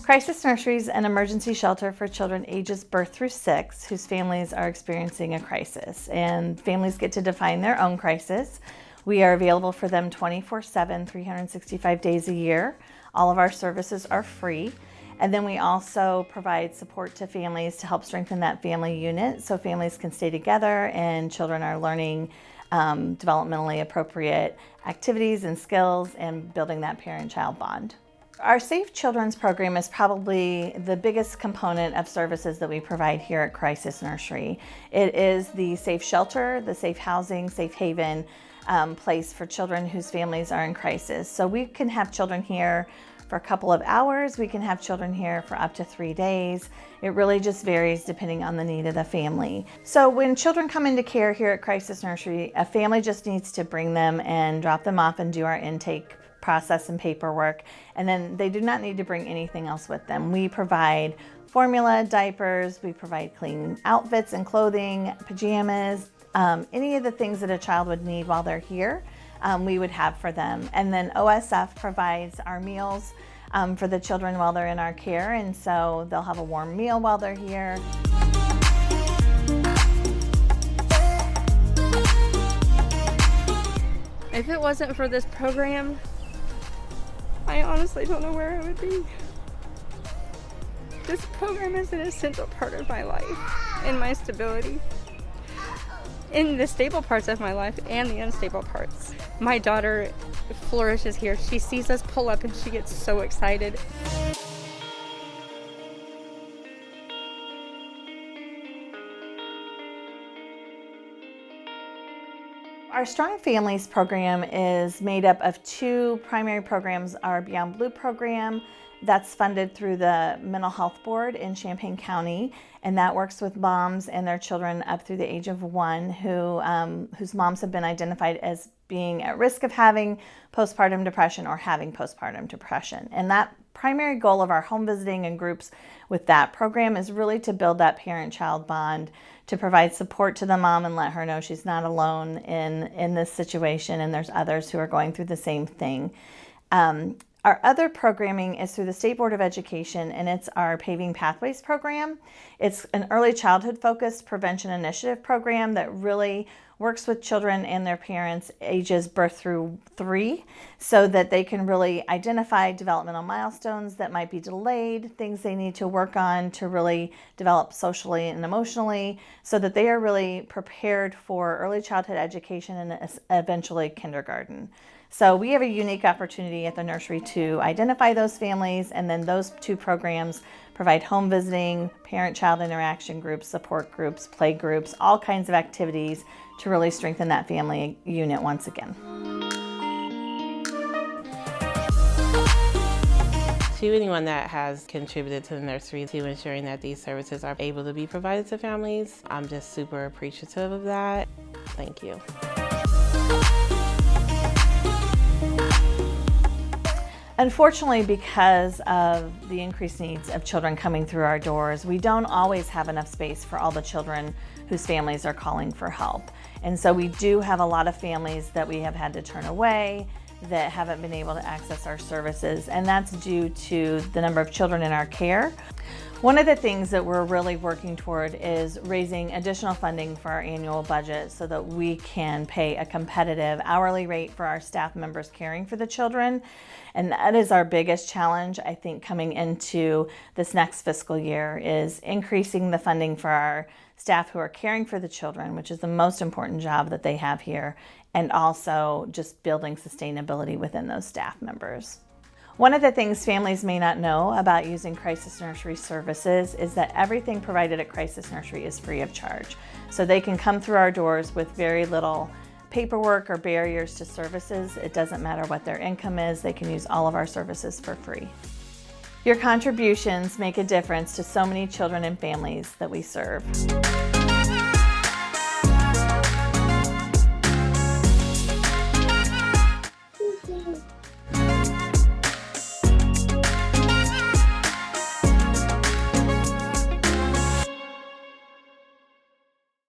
Crisis Nursery is an emergency shelter for children ages birth through 6 whose families are experiencing a crisis, and families get to define their own crisis. We are available for them 24/7, 365 days a year. All of our services are free. And then we also provide support to families to help strengthen that family unit so families can stay together and children are learning developmentally appropriate activities and skills and building that parent-child bond. Our Safe Children's program is probably the biggest component of services that we provide here at Crisis Nursery. It is the safe shelter, the safe housing, safe haven place for children whose families are in crisis. So we can have children here for a couple of hours. We can have children here for up to 3 days. It really just varies depending on the need of the family. So when children come into care here at Crisis Nursery, a family just needs to bring them and drop them off and do our intake process and paperwork, and then they do not need to bring anything else with them. We provide formula, diapers, we provide clean outfits and clothing, pajamas, any of the things that a child would need while they're here, we would have for them. And then OSF provides our meals for the children while they're in our care, and so they'll have a warm meal while they're here. If it wasn't for this program, I honestly don't know where I would be. This program is an essential part of my life and my stability. In the stable parts of my life and the unstable parts. My daughter flourishes here. She sees us pull up and she gets so excited. Our Strong Families program is made up of 2 primary programs. Our Beyond Blue program, that's funded through the Mental Health Board in Champaign County, and that works with moms and their children up through the age of 1 whose moms have been identified as being at risk of having postpartum depression or having postpartum depression. And that primary goal of our home visiting and groups with that program is really to build that parent-child bond, to provide support to the mom and let her know she's not alone in this situation and there's others who are going through the same thing. Our other programming is through the State Board of Education, and it's our Paving Pathways program. It's an early childhood focused prevention initiative program that really works with children and their parents ages birth through 3 so that they can really identify developmental milestones that might be delayed, things they need to work on to really develop socially and emotionally so that they are really prepared for early childhood education and eventually kindergarten. So we have a unique opportunity at the nursery to identify those families, and then those 2 programs provide home visiting, parent-child interaction groups, support groups, play groups, all kinds of activities to really strengthen that family unit once again. To anyone that has contributed to the nursery to ensuring that these services are able to be provided to families, I'm just super appreciative of that. Thank you. Unfortunately, because of the increased needs of children coming through our doors, we don't always have enough space for all the children whose families are calling for help. And so we do have a lot of families that we have had to turn away that haven't been able to access our services, and that's due to the number of children in our care. One of the things that we're really working toward is raising additional funding for our annual budget so that we can pay a competitive hourly rate for our staff members caring for the children. And that is our biggest challenge, I think, coming into this next fiscal year, is increasing the funding for our staff who are caring for the children, which is the most important job that they have here, and also just building sustainability within those staff members. One of the things families may not know about using Crisis Nursery services is that everything provided at Crisis Nursery is free of charge. So they can come through our doors with very little paperwork or barriers to services. It doesn't matter what their income is, they can use all of our services for free. Your contributions make a difference to so many children and families that we serve.